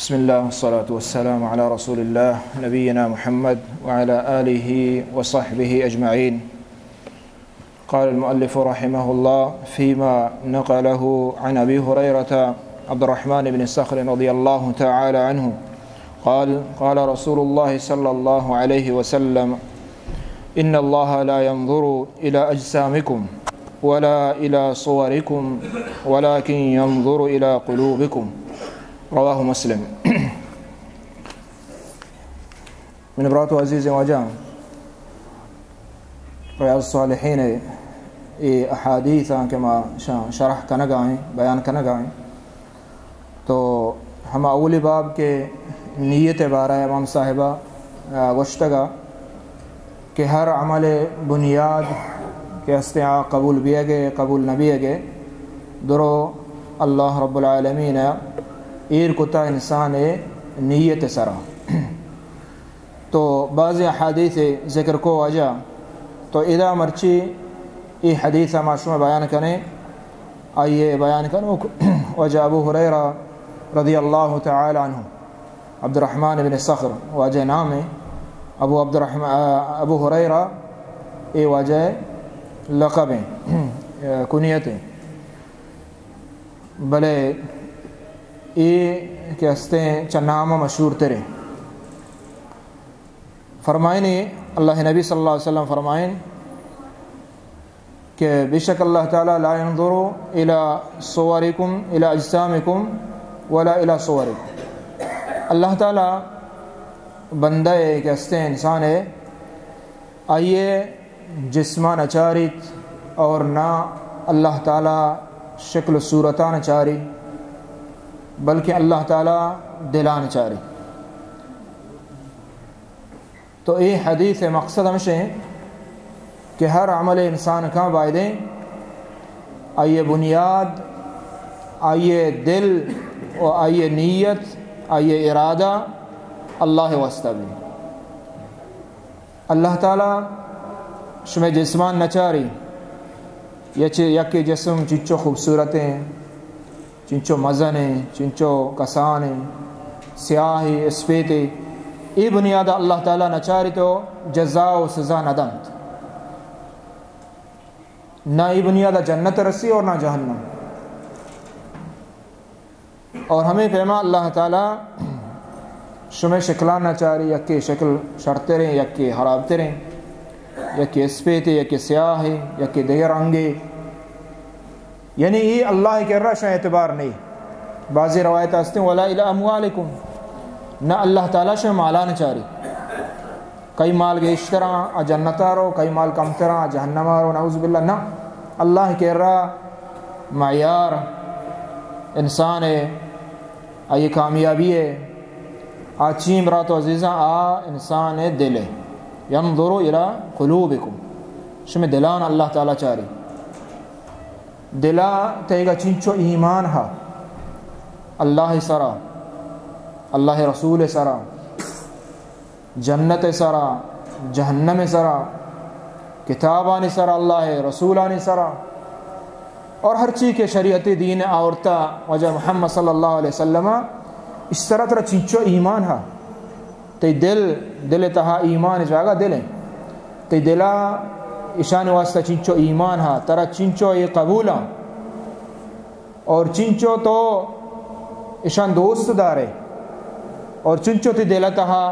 بسم الله والصلاة والسلام على رسول الله نبينا محمد وعلى آله وصحبه أجمعين. قال المؤلف رحمه الله فيما نقله عن أبي هريرة عبد الرحمن بن صخر رضي الله تعالى عنه قال قال رسول الله صلى الله عليه وسلم إن الله لا ينظر إلى أجسامكم ولا إلى صوركم ولكن ينظر إلى قلوبكم رواہ مسلم. من برات عزیز واجام ریاض الصالحین احادیث کے ما شرح کنگائیں بیان کنگائیں تو ہم اولی باب کے نیت بارہ امام صاحبہ گشتگا کہ ہر عمل بنیاد کے استعاء قبول بیے گے قبول نہ بیے گے درو اللہ رب العالمین ایر کتا انسان نیت سرا. تو بعض احادیث ذکر کو وجہ تو اذا مرچی ای حدیث معصوم بیان کریں آئیے بیان کروں وجہ ابو ہریرہ رضی اللہ تعالی عنہ عبد الرحمن بن صخر وجہ نام ہے ابو ہریرہ ای وجہ لقب ہیں کنیتیں بلے یہ کہ ہستے چنامہ مشہور ترے فرمائیں اللہ نبی صلی اللہ علیہ وسلم فرمائیں کہ بے شک اللہ تعالیٰ لا ينظر الى صورکم الى اجسامکم ولا الى صورکم. اللہ تعالیٰ بندہ ہے کہ ہستے انسان ہے آئیے جسمان اچاریت اور نہ اللہ تعالیٰ شکل و صورتان اچاری بلکہ اللہ تعالیٰ دلان چاری. تو یہ حدیث مقصد ہمشہ ہے کہ ہر عمل انسان کا بائدیں آئیے بنیاد آئیے دل و آئیے نیت آئیے ارادہ اللہ واسطہ بھی. اللہ تعالیٰ شمع جسمان نچاری یک جسم چنچو خوبصورتیں چنچو مزن ہیں چنچو کسان ہیں سیاہی اسپیتے ای بنیاد اللہ تعالیٰ نچاری تو جزا و سزا ندنت نہ ای بنیاد جنت رسی اور نہ جہنم. اور ہمیں فہما اللہ تعالیٰ شمع شکلان نچاری یکی شکل شرطے رہیں یکی حرابتے رہیں یکی اسپیتے یکی سیاہی یکی دیگر رنگے یعنی یہ اللہ کے رشا اعتبار نہیں. بعضی روایت ہستے ہیں ولا الى اموالکم نہ اللہ تعالیٰ شاہ مالان چاری کئی مال گے اشترا جنتا رو کئی مال کم ترا جہنما رو نعوذ باللہ نہ اللہ کے رہا معیار انسان ہے آئی کامیابی ہے آچیم رات و عزیزہ انسان ہے دل ہے ینظر الى قلوبکم شمی دلان اللہ تعالیٰ چاری دلا تیگا چنچو ایمان ہا اللہ سرا اللہ رسول سرا جنت سرا جہنم سرا کتابان سرا اللہ رسولان سرا اور ہر چیز کے شریعت دین آورتا وجہ محمد صلی اللہ علیہ وسلم اس طرح ترہ چنچو ایمان ہا تی دل تہا ایمان جاگا دل ہے تی دلا اشان واسطہ چنچو ایمان ہا ترا چنچو یہ قبولا اور چنچو تو اشان دوست دارے اور چنچو تی دلتا ہا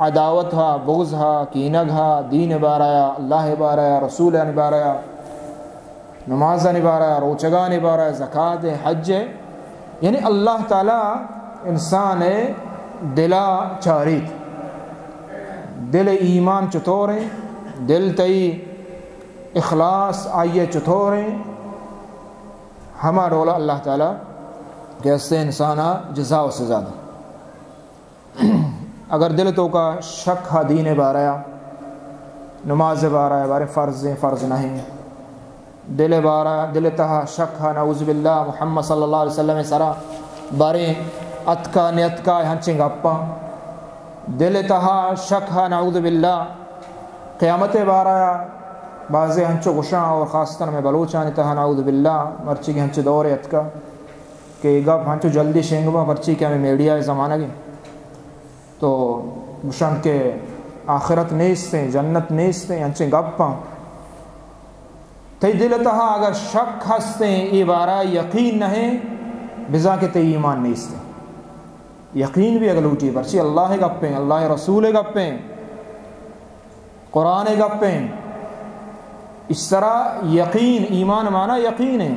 عداوت ہا بغض ہا کینگ ہا دین بارایا اللہ بارایا رسول بارایا نماز بارایا روچگا بارایا زکاة حج یعنی اللہ تعالی انسان دلا چاریت دل ایمان چطوریں دل تی اخلاص آئیے چطوریں ہما رولا اللہ تعالیٰ کہ اس سے انسانا جزا و سزا دا. اگر دل تو کا شک ہا دین بارایا نماز بارایا بارے فرض نہیں دل تہا شک ہا نعوذ باللہ محمد صلی اللہ علیہ وسلم سرا بارے اتکا نیتکا ہنچنگ اپا دل تہا شک ہا نعوذ باللہ قیامت بارایا بعضے ہنچو گشاں اور خاصتاً میں بلوچانی تہا نعوذ باللہ مرچی کی ہنچ دور اتکا کہ گپ ہنچو جلدی شینگبا پرچی کہ ہمیں میڈیا زمانہ کی تو مشان کے آخرت نیستیں جنت نیستیں ہنچیں گپاں تی دل تہا اگر شک ہستیں ای بارہ یقین نہیں بزا کے تی ایمان نیستیں یقین بھی اگر لوٹی پرچی اللہ گپیں اللہ رسول گپیں قرآن گپیں اس طرح یقین ایمان مانا یقین ہے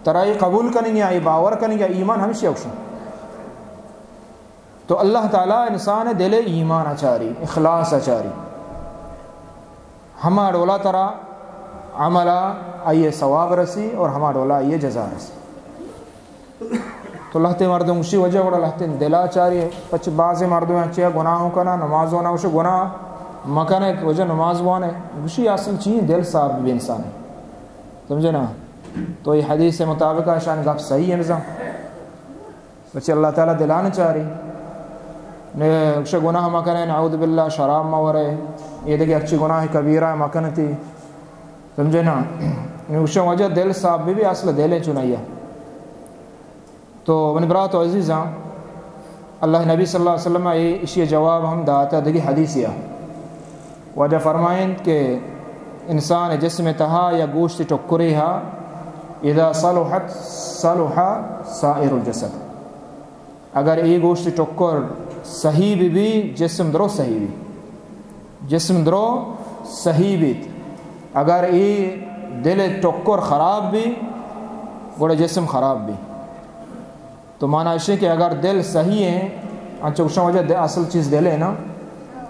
ترائی قبول کریں گے باور کریں گے ایمان ہمیشہ اوشن تو اللہ تعالیٰ انسان دل ایمان اچاری اخلاص اچاری ہما ڈولا ترا عملہ آئیے ثواب رسی اور ہما ڈولا آئیے جزا رسی تو لہتے مردوں اسی وجہ وڑا لہتے دلا چاری ہے پچھ بعض مردوں اچھا گناہوں کنا نماز ہونا وشو گناہ مکن ہے وجہ نماز وانے اسی اصل چیز دل صاحب بھی انسان ہے سمجھے نا تو یہ حدیث سے مطابق شان گپ صحیح ہے نظام بچے اللہ تعالیٰ دلانا چاہ رہی وشو گناہ مکن ہے نعوذ باللہ شراب مورے یہ دیکھے اچھی گناہ کبیرہ مکن تھی سمجھے نا وشو وجہ دل صاحب بھی اصل دلیں چنائیہ تو من برات و عزیزاں اللہ نبی صلی اللہ علیہ وسلم اسی جواب ہم داتا دیکھی حدیثیہ وجہ فرمائیں کہ انسان جسم تہا یا گوشت ٹکری ہا اذا صلحت صلح سائر الجسد اگر یہ گوشت ٹکر صحیح بھی جسم درو صحیح بھی جسم درو صحیح بھی اگر یہ دل ٹکر خراب بھی گوڑے جسم خراب بھی تو معنی ہے کہ اگر دل صحیح ہے انچوشا وجہ اصل چیز دل ہے نا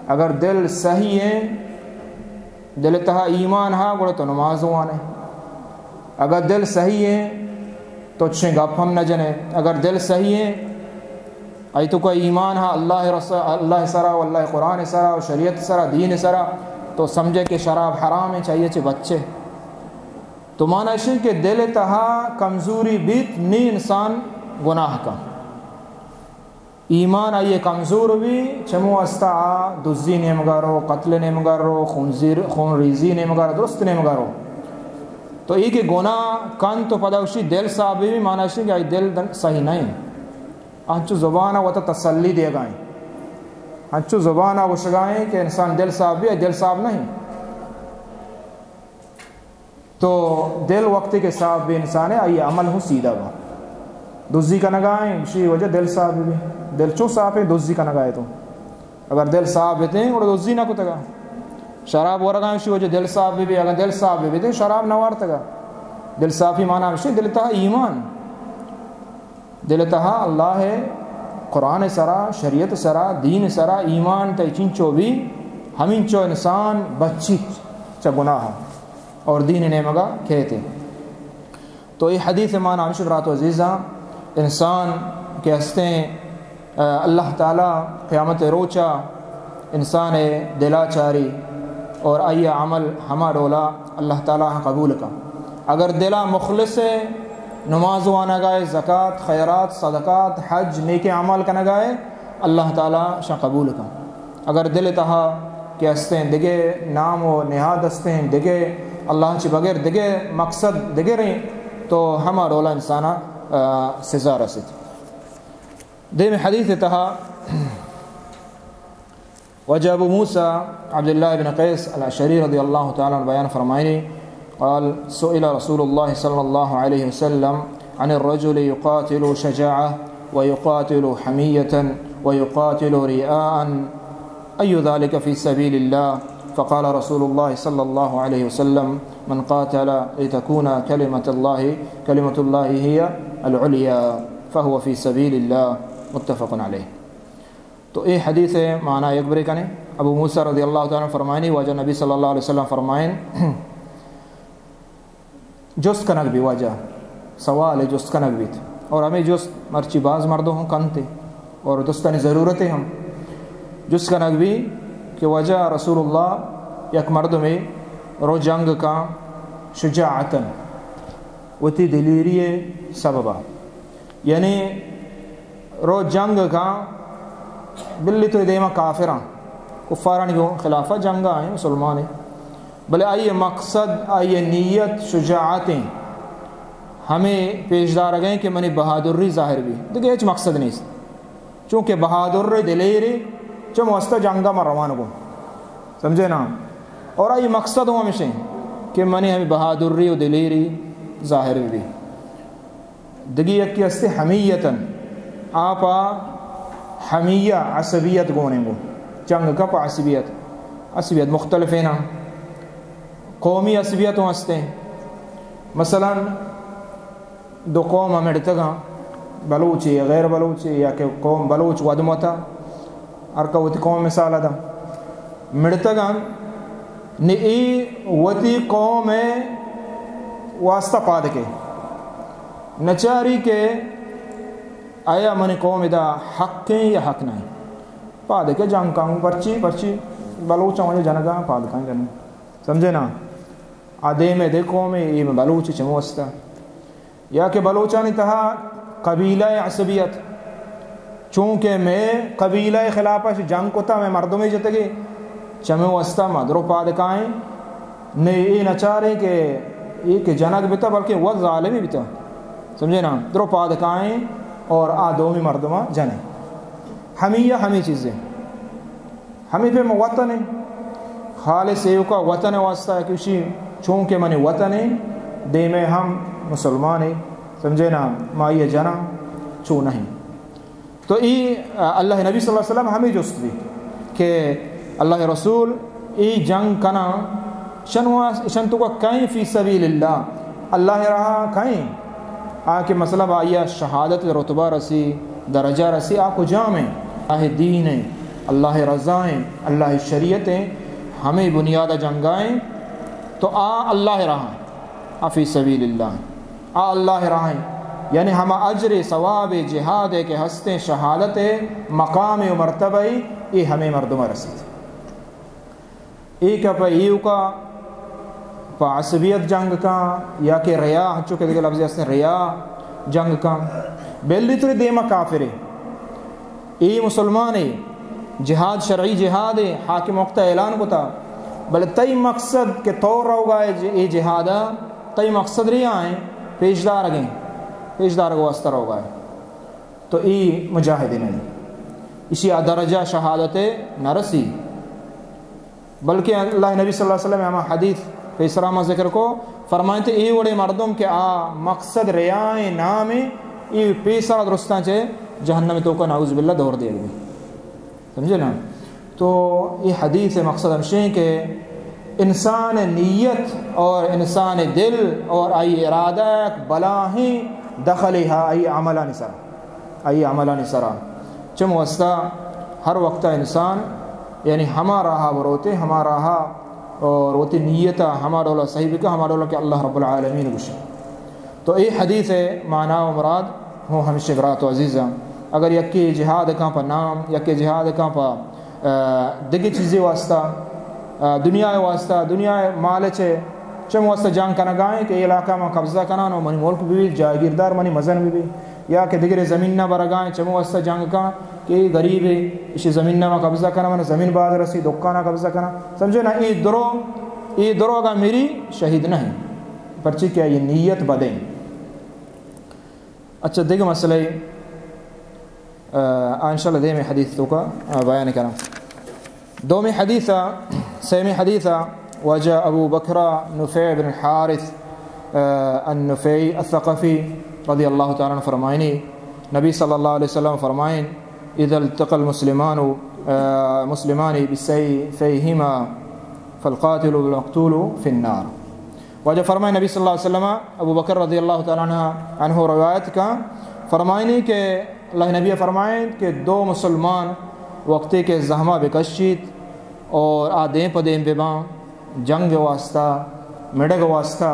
اگر دل صحیح ہے دل تہا ایمان ہا گوڑے تو نماز وانے اگر دل صحیح ہے تو اچھے گپ ہم نہ جنے اگر دل صحیح ہے آئی تو کوئی ایمان ہا اللہ سرا و اللہ قرآن سرا و شریعت سرا دین سرا تو سمجھے کہ شراب حرام ہے چاہیے چھے بچے تو معنی ہے کہ دل تہا کمزوری بیت نی انسان گناہ کا ایمان آئیے کمزور بھی چمو استا دزی نے مگارو قتل نے مگارو خون ریزی نے مگارو درست نے مگارو تو یہ کہ گناہ کن تو پدوشی دل صاحب بھی معنی ہے کہ آئی دل صحیح نہیں انچو زبانہ وہ تو تسلی دے گائیں انچو زبانہ وہ شگائیں کہ انسان دل صاحب بھی ہے دل صاحب نہیں تو دل وقت کے صاحب بھی انسان ہے آئیے عمل ہو سیدھا با دزی کا نگائیں اسی وجہ دل صاحب بھی دل چو صاحب ہے دزی کا نگائے تو اگر دل صاحب بیتے ہیں اور دزی نہ کو تگا شراب وہ رگائیں اسی وجہ دل صاحب بھی اگر دل صاحب بھی بیتے ہیں شراب نوار تگا دل صاحب ہی معنی اسی دل تہا ایمان دل تہا اللہ ہے قرآن سرا شریعت سرا دین سرا ایمان تے چنچو بھی ہمیں چو انسان بچی چا گناہ اور دین نے مگا کہتے تو یہ حدیث معنی ہمشہ برات و عزیزاں انسان کے ہستیں اللہ تعالیٰ قیامت روچا انسان دلا چاری اور آئیے عمل ہما ڈولا اللہ تعالیٰ قبول کا اگر دلا مخلص ہے نماز وانا گائے زکوٰۃ خیرات صدقات حج نیک عمل کا نگائے اللہ تعالیٰ شاہ قبول کا اگر دل تہا کہ ہستیں دگے نام و نہاد ہستیں دگے اللہ چی بغیر دگے مقصد دگے رہیں تو ہما ڈولا انسانہ سزا رسید دے میں حدیث تہا وجہ ابو موسیٰ عبداللہ بن قیس الاشعری رضی اللہ تعالیٰ عنہ بیان فرمائنی قال سئل رسول الله صلى الله عليه وسلم عن الرجل يقاتل شجاعة ويقاتل حمية ويقاتل رياء أي ذلك في سبيل الله فقال رسول الله صلى الله عليه وسلم من قاتل لتكون كلمة الله هي العليا فهو في سبيل الله متفق عليه تو یہ حدیث معنی ایک بری کنے ابو موسیٰ رضی اللہ تعالیٰ فرمائنی وجہ نبی صلی اللہ علیہ وسلم فرمائن جست کنک بھی وجہ سوال ہے جست کنک بھی اور ہمیں جست مرچی باز مردوں ہوں کنتے اور دستانی ضرورت ہے ہم جست کنک بھی کہ وجہ رسول اللہ یک مرد میں رو جنگ کا شجاعتاً وتی دلیری سببہ یعنی رو جنگ کا بلی تو دیما کافران کفاران کے خلافہ جنگ آئیں مسلمان ہیں بلے آئیے مقصد آئیے نیت شجاعتیں ہمیں پیشدار گئے کہ منی بہادری ظاہر بھی دیکھیں ہیچ مقصد نہیں چونکہ بہادر دلیری چم واسطہ جنگا میں روان کو سمجھے نا اور یہ مقصد ہوں ہمیشہ کہ منی ہمیں بہادری و دلیری ظاہر بھی دگی یکی استے حمیتاً آپا حمیہ عصبیت گونے گو جنگ کا پا عصبیت مختلف ہیں نا قومی عصبیت ہوں استے مثلا دو قوم ہمیں گا بلوچی غیر بلوچی یا کہ قوم بلوچ ودمتا ارکا وتی قوم مثال دا مڑتا نئی وتی قوم واسطہ پاد کے نچاری کے آیا منی قوم دا حق ہیں یا حق نہیں پاد کے جنگ کانگو پرچی بلوچا مجھے جنگا پاد کانگ جنگ سمجھے نا آدھے میں دیکھو میں یہ میں بلوچی چمو واسطہ یا کہ بلوچانی تہا قبیلہ عصبیت چونکہ میں قبیلہ خلافہ سے جنگ کو تھا میں مردوں میں جتے گی چمے واسطہ مدرو پادکائیں نہیں یہ نچارے کہ یہ کہ جنگ بھی تھا بلکہ وہ ظالمی بھی تھا سمجھے نا درو پادکائیں اور آدومی مردمہ جنے ہمیں چیزیں ہمیں پہ وطن ہے خالص ایو کا وطن واسطہ ہے کسی چونکہ منی وطن ہے دے میں ہم مسلمان ہیں سمجھے نا مائی جنا چو نہیں تو یہ اللہ نبی صلی اللہ علیہ وسلم ہمیں جست بھی کہ اللہ رسول ای جنگ کنا شنتو کا کہیں فی سبیل اللہ رہا کہیں آکے مسئلہ آیا شہادت رتبہ رسی درجہ رسی آکو جامیں اللہ دین ہیں اللہ رضائیں اللہ شریعتیں ہمیں بنیادہ جنگائیں تو اللہ رہا فی سبیل اللہ رہا یعنی ہم اجر ثواب جہاد کے ہستے شہادت مقام و مرتبہ یہ ہمیں مردمہ رسید ایک پہ ایو کا پا عصبیت جنگ کا یا کہ ریا چونکہ دیکھے لفظی ہستے ریا جنگ کا بیلی توری دیمہ کافر ہے ای مسلمان ہے جہاد شرعی جہاد ہے حاکم وقت اعلان کو تھا بلے تئی مقصد کے طور رہو گا یہ جہادہ تئی مقصد رہی آئیں پیشدار کو واسطہ رہو گا تو ای مجاہدی نہیں اسی درجہ شہادت نرسی بلکہ اللہ نبی صلی اللہ علیہ وسلم ہمیں حدیث فیسرامہ ذکر کو فرمائیں تھے ای وڑے مردم کے مقصد ریائیں نامیں ای پیسرہ درستان چھے جہنم تو کا نعوذ باللہ دور دیا گئی سمجھے نا تو یہ حدیث مقصد ہمشہ کہ انسان نیت اور انسان دل اور آئی ارادہ بلاہیں دخلی ہا آئی عملہ نسرا چم واسطہ ہر وقت انسان یعنی ہمارا بروتے ہمارا اور وتی نیتا ہمارا اللہ صحیح بکا ہمارا اللہ کہ اللہ رب العالمین گوشے تو یہ حدیث معنی و مراد ہوں ہمشہ برات و عزیزہ اگر یکی جہاد کہاں پا نام یکی جہاد کہاں پا دگی چیزیں واسطہ دنیا واسطہ دنیا مال چھے چم واسطہ جان کنا گائیں کہ علاقہ میں قبضہ کنا منی ملک بھی جاگیردار منی مزن بھی یا کہ دیگر زمین نہ برگائیں چم واسطہ جنگ کا کہ غریب ہے اسی زمین نہ قبضہ کنا من زمین بعد رسی دکانہ قبضہ کنا سمجھے نا یہ درو اگا میری شہید نہیں پرچی کیا یہ نیت بدیں اچھا دیکھ مسئلہ انشاءاللہ دے میں حدیث تو کا بیان کرنا دومی حدیثہ سیمی حدیثہ وجہ ابو بکر نفیع بن الحارث النفیع الثقفی رضی اللہ تعالیٰ عنہ فرمائنی نبی صلی اللہ علیہ وسلم فرمائن اذا التقى مسلمان بسیفیہما فالقاتل والمقتول فی النار وجہ فرمائن نبی صلی اللہ علیہ وسلم ابو بکر رضی اللہ تعالیٰ عنہ روایت کا فرمائنی کہ اللہ نبی فرمائیں کہ دو مسلمان وقتی کے زہمہ بکشید اور آدیں پدیں بباں جنگ واسطہ مڈگ واسطہ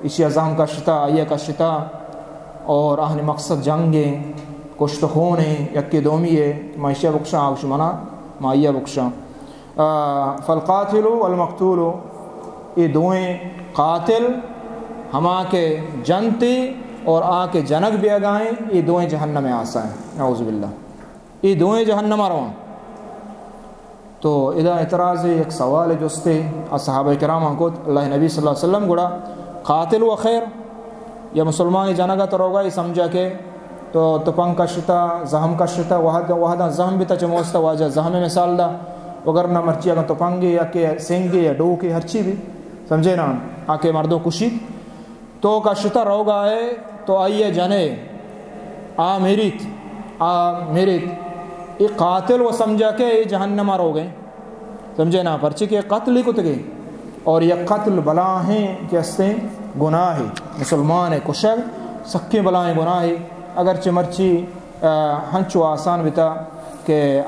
اشیا زہم کشتا آئیہ کشتا اور آہن مقصد جنگیں کشت خونے یکی دومیے معیشہ بکشا آوشمنا معیہ بکشا فالقاتل والمقتول یہ دوئیں قاتل ہما کے جنتی اور کے جنگ بھی اگائیں یہ دوئیں جہنم میں آسائیں نعوذ باللہ یہ دوئیں جہنم آروان تو اذا اعتراض ایک سوال جستے صحابہ کرام کو اللہ نبی صلی اللہ علیہ وسلم گوڑا قاتل و خیر یا مسلمانی جنگا تو روگا یہ سمجھا کہ تو تپنگ کشتا زہم کشتا وحدہ زہم بھی تا چموستا واجہ زہم مثال دا وگر نہ مرچی اگر تپنگی یا کہ سینگی یا ڈو کی ہر چی بھی سمجھے نا آکے مردوں کشید تو کشتا روگا ہے تو آئیے جانے میریت یہ قاتل وہ سمجھا کہ یہ جہنم رو گئے سمجھے نا پرچی کہ قتل ہی کت گئے اور یہ قتل بلاہیں کہ استے گناہ مسلمان کشگ سکے بلاہیں گناہ اگرچہ مرچی ہنچو آسان بتا کہ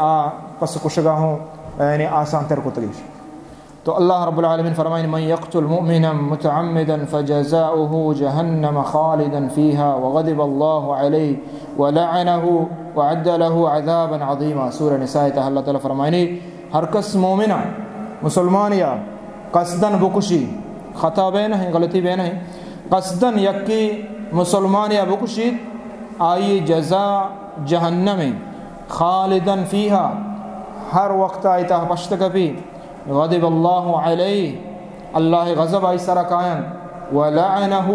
پس کشگا ہوں یعنی آسان تر کت گئے تو اللہ رب العالمین فرمائیں من یقتل مؤمنا متعمدا فجزاؤه جہنم خالدا فيها وغضب اللہ علیہ ولعنه وعد له عذابا عظیما سورہ نساء تا اللہ تعالی فرمائیں ہر کس مومنہ مسلمان یا قصدن بکشی خطا بے نہیں غلطی بے نہیں قصدن یکی مسلمان یا بکشی آئی جزا جہنم خالدن فیہا ہر وقت آئیتا پشت کبھی غضب اللہ علیہ اللہ غضب اس طرح قائم ولعنہ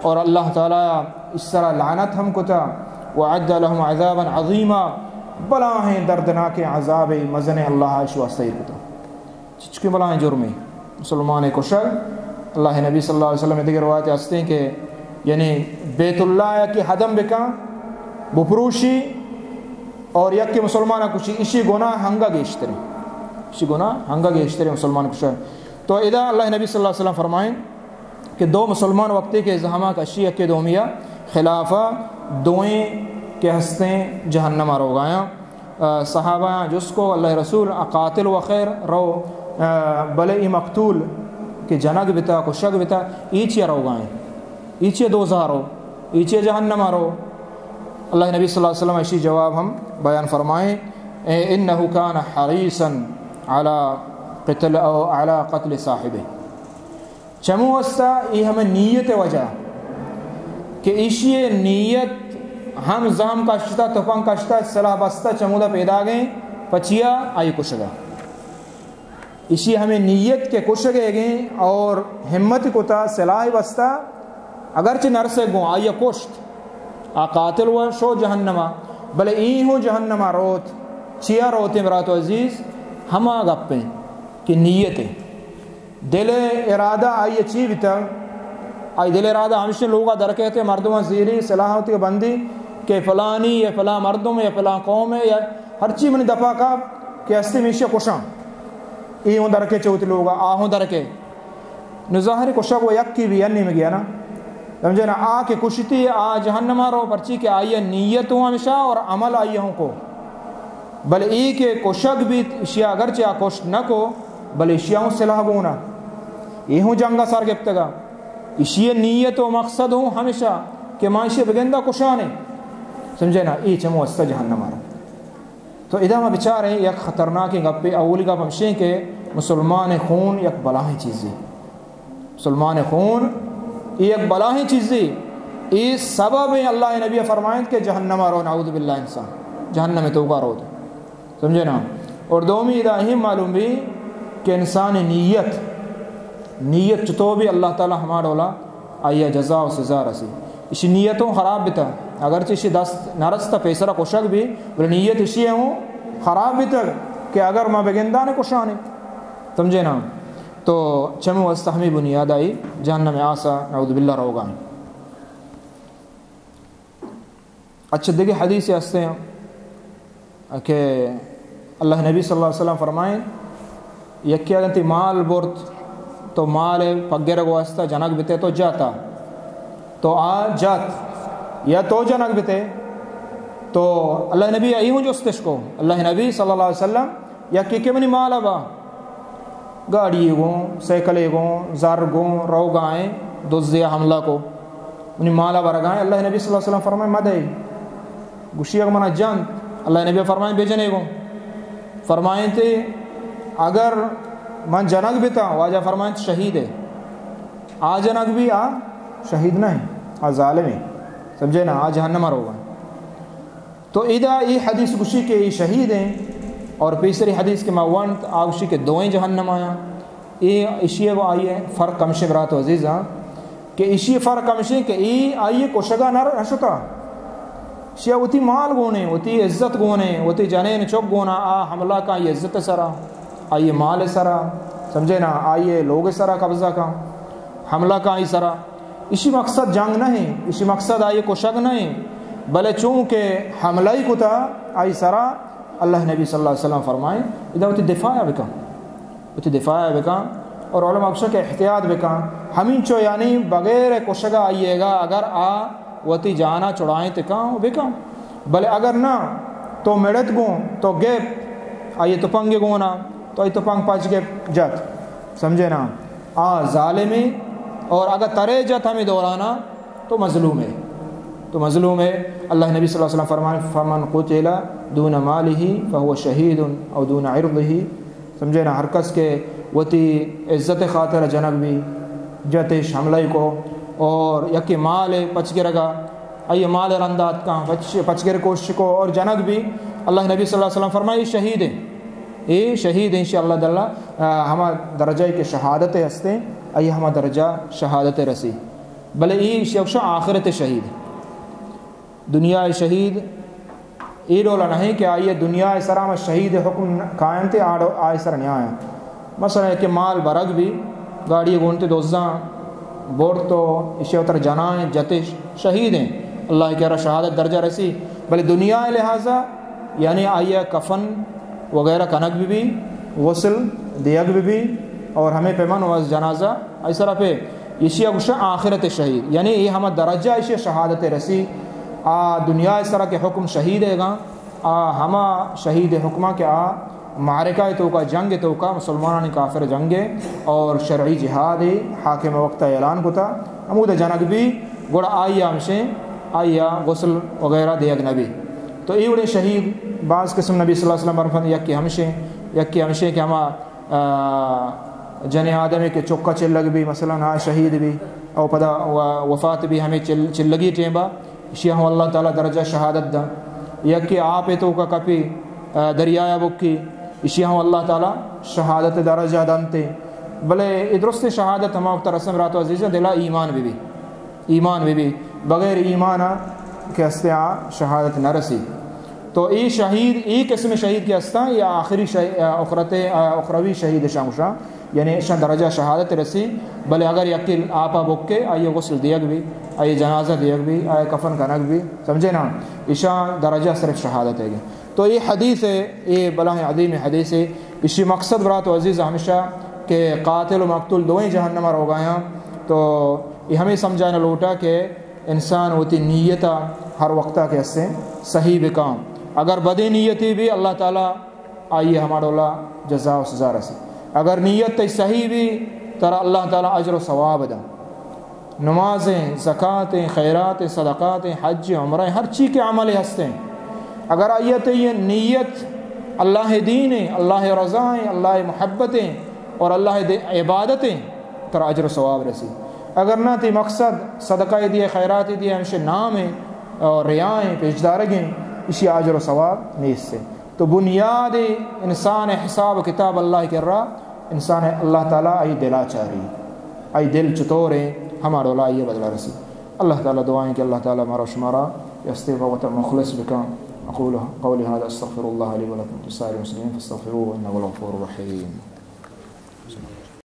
اور اللہ تعالیٰ اس طرح لعنت ہم کتا وعد لهم عذابا عظیما بلاہیں دردناک عذاب مزن اللہ عشو استیر کتا چچکی بلاہیں جرمی مسلمان کشل اللہ نبی صلی اللہ علیہ وسلم دیگر روایت ہستے ہیں کہ یعنی بیت اللہ کی حدم بکا بپروشی اور یک کے مسلمان کشی اسی گناہ ہنگا گیشترے اسی گناہ ہنگا گیشترے مسلمان کشل تو اذا اللہ نبی صلی اللہ علیہ وسلم فرمائیں کہ دو مسلمان وقتی کے زہمہ کشی یک کے دومیہ خلافہ دوئیں کے ہستیں جہنم رو گایا صحابہ جس کو اللہ رسول قاتل و خیر رو بلے ای مقتول کہ جنگ بتا کشگ بتا ایچے رو گائیں ایچے دوزہ رو ایچے جہنم رو اللہ نبی صلی اللہ علیہ وسلم اسی جواب ہم بیان فرمائیں انہو کان حریصا علی قتل صاحبہ چمو وستا یہ ہمیں نیت وجہ کہ اسی نیت ہم زہم کشتا تفنگ کشتا صلاح بستا چمودہ پیدا گئیں پچیا آئی کشگا اسی ہمیں نیت کے کشگے گئیں اور ہمت کتا صلاح بستا اگرچہ نرسے گوں آئی کشت قاتل و شو جہنما بلے این ہو جہنما روت چیا روتے برات عزیز ہما گپیں کہ نیت دل ارادہ آئی چی بتا آئی دل ارادہ ہمشہ لوگا درکہتے مردمہ زیری صلاح ہوتی ہے بندی کہ فلانی یا فلاں مردم یا فلاں قوم ہے یا ہر چیز منی دفعہ کا کہ ہستی میشہ کشاں ای ہوں درکے چوتی لوگا آہوں درکے نظاہر کشا کو یک کی بھی انی میں گیا نا سمجھے نا آ کے کشتی آ جہنمہ رو پرچی کہ آئیے نیت ہوں ہمیشہ اور عمل آئیے ہوں کو بل ای کے کشک بھی اشیاء اگرچہ آ کشت نہ کو بل اشیاء ہوں صلاح بونا یہ ہوں جنگا سار گفتگا اشیاء نیت و مقصد ہوں ہمیشہ کہ معاشی بگندہ کشانے سمجھے نا ای چمو استا جہنم آرہا تو ادا میں بچارے یک خطرناکی گپے اولی گپ ہمشیں کہ مسلمان خون یک بلاہیں چیزی مسلمان خون یک بلاہیں چیزی اس سبب اللہ نبی فرمائیں کہ جہنم آرہا نعوذ باللہ انسان جہنم توقع رو سمجھے نا اور دومی ادا ہی معلوم بھی کہ انسان نیت چطور بھی اللہ تعالی ہمارا اولا آئیہ جزا و سزا رسی اسی نیتوں خراب بھی تھا اگرچہ اسی دست نرستا پیسرہ کشک بھی بلے نیت اسی ہوں خراب بھی تھا کہ اگر ماں بگندانے کشانے سمجھے نا تو چمو استحمی بنیاد آئی جہنم آسا نعوذ باللہ روگان اچھا دیکھیں حدیث ہستے ہیں کہ اللہ نبی صلی اللہ علیہ وسلم فرمائیں یکی اگنتی مال برت تو مال پگیر گواستا جنک بتے تو جاتا تو جات یا تو جنک بتے تو اللہ نبی ایہوں جو استش کو اللہ نبی صلی اللہ علیہ وسلم یکی کہ منی مال ابا گاڑی گوں سیکلے گوں زر گوں رو گائیں دوزیا حملہ کو منی مال ابا رگائیں اللہ نبی صلی اللہ علیہ وسلم فرمائیں مدے گوشی اگر منا جان اللہ نبی فرمائیں بیجنے گوں فرمائیں تھے اگر من جنک بھی تھا واجہ فرمائیں شہید ہے آ جنک بھی آ شہید نہیں آ ظالم ہے سمجھے نا آ جہنم روگا تو ادا یہ حدیث گوشی کے یہ شہید ہیں اور پیسری حدیث کے موانت آگوشی کے دوئیں جہنم آیا یہ اشیاء کو آئیے فرق کمشے برات و عزیزاں کہ اسی فرق ہمشے کہ ای آئیے کوشگا نشتا شیا وتی مال گونے وتی عزت گونے وتی جنین چوک گونا حملہ کا یہ عزت سرا آئیے مال سرا سمجھے نا آئیے لوگ سرا قبضہ کا حملہ کا آئی سرا اسی مقصد جنگ نہیں اسی مقصد آئیے کوشگ نہیں بلے چونکہ حملہ ہی کتا آئی سرا اللہ نبی صلی اللہ علیہ وسلم فرمائیں ادھا وتی دفاع بکا اور علماء اکشا کے احتیاط بکا ہمیں چو یعنی بغیر کوشگا آئیے گا اگر وتی جانا چڑھائیں تکاں بکا بلے اگر نہ تو میڑت گوں تو گیپ آئیے تو پنگے گونا تو آئی تو پنگ پاچ گیپ جت سمجھے نا ظالمی اور اگر ترے جت ہمیں دورانا تو مظلوم ہے اللہ نبی صلی اللہ علیہ وسلم فرمان فمن قتل دون مالہ فہو شہید او دون عرضہ سمجھے نا ہر کس کے وتی عزت خاطر جنگ بھی جتش حملے کو اور یکی مال پچ گر گا آئیے مال رندات کا پچ گر کوشش کو اور جنگ بھی اللہ نبی صلی اللہ علیہ وسلم فرمائی شہید ہیں انشاءاللہ دلہ ہما درجہ کے شہادت ہستے آئیے ہما درجہ شہادت رسی بلے ای شخص آخرت شہید دنیا شہید ای رولا نہیں کہ آئیے دنیا سرام شہید حکم قائم تے آئے سر نہیں آیا مثلا ہے کہ مال برگ بھی گاڑی گونتے دوزاں بورڈ تو اسے اتر جنائیں جتش شہید ہیں اللہ کہہ رہا شہادت درجہ رسی بلے دنیا لہٰذا یعنی آئیے کفن وغیرہ کنک بھی غسل دیگ بھی اور ہمیں پیمان واز جنازہ ایسا پہ اسی اگشہ آخرت شہید یعنی یہ ہمیں درجہ اسے شہادت رسی دنیا اس طرح کے حکم شہید ہے گا ہما شہید حکمہ کے معرکہ تو کا جنگ تو کا مسلمانان کافر جنگے اور شرعی جہاد حاکم وقت اعلان کو تھا عمود جنگ بھی گوڑا آئیا ہمشیں آئیا غسل وغیرہ دیگ نبی تو ایوڑے شہید بعض قسم نبی صلی اللہ علیہ وسلم فرماتے یکی ہمشیں کہ ہما جن آدمی کے چکا چلگ بھی مثلا شہید بھی اور پدا وفات بھی ہمیں چلگی ٹیمبا اسی ہم اللہ تعالیٰ درجہ شہادت دا یکی آپ تو کا کپی دریایا بکی اسی ہم اللہ تعالیٰ شہادت درجہ دانتے بلے ادرست شہادت ہم اکتر رسم رات و عزیزہ دلا ایمان بھی بغیر ایمان کے ہستے شہادت نہ رسی تو ای شہید ای قسم شہید کے ہستا یہ آخری اخروی شہید شامشا یعنی شاہ درجہ شہادت رسی بلے اگر یقین آپا بکے آئیے غسل دیگ بھی آئیے جنازہ دیگ بھی آئیے کفن کنک بھی سمجھے نا ایشاں درجہ صرف شہادت ہے گی تو یہ حدیث ہے یہ بلاہ عظیم حدیث ہے اسی مقصد برات و عزیز ہمیشہ کہ قاتل و مقتول دوئیں جہنم ہو گئے ہیں تو یہ ہمیں سمجھانا لوٹا کہ انسان ہوتی نیتا ہر وقتہ کے سے صحیح بکام اگر بدی نیتی بھی اللہ تعالیٰ آئیے ہمارا اللہ جزا و سزا رسی اگر نیت صحیح بھی ترا اللہ تعالیٰ اجر و ثواب دا نمازیں زکاتیں خیرات صدقات حج عمرہ ہر چیز کے عمل ہستے ہیں اگر آئیت یہ نیت اللہ دین اللہ رضائیں اللہ محبتیں اور اللہ عبادتیں ترا اجر و ثواب رسی اگر نہ تھی مقصد صدقہ دیے خیرات دیے ہمشہ نام ہیں اور ریائیں پیشدارگیں اسی اجر و ثواب نہیں اس سے تو بنیاد انسان حساب کتاب اللہ کر رہا انسان اللہ تعالیٰ آئی دلا چاہ رہی آئی دل چطوریں ہمارا اللہ یہ بدلا رسی اللہ تعالیٰ دعائیں کہ اللہ تعالیٰ ہمارا شمارا استغفارات مخلص بکا اقول قولی هذا استغفر الله لي ولكم ولسائر المسلمين فاستغفروه انه هو الغفور الرحيم